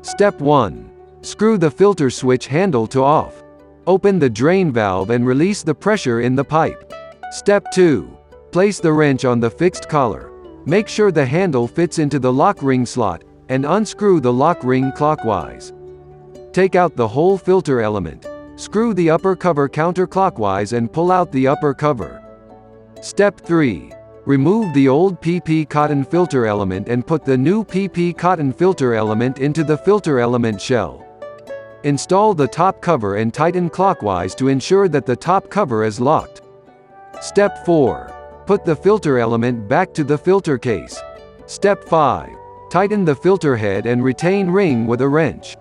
Step 1. Screw the filter switch handle to off. Open the drain valve and release the pressure in the pipe. Step 2. Place the wrench on the fixed collar. Make sure the handle fits into the lock ring slot, and unscrew the lock ring clockwise. Take out the whole filter element. Screw the upper cover counterclockwise and pull out the upper cover. Step 3. Remove the old PP cotton filter element and put the new PP cotton filter element into the filter element shell. Install the top cover and tighten clockwise to ensure that the top cover is locked. Step 4. Put the filter element back to the filter case. Step 5. Tighten the filter head and retain ring with a wrench.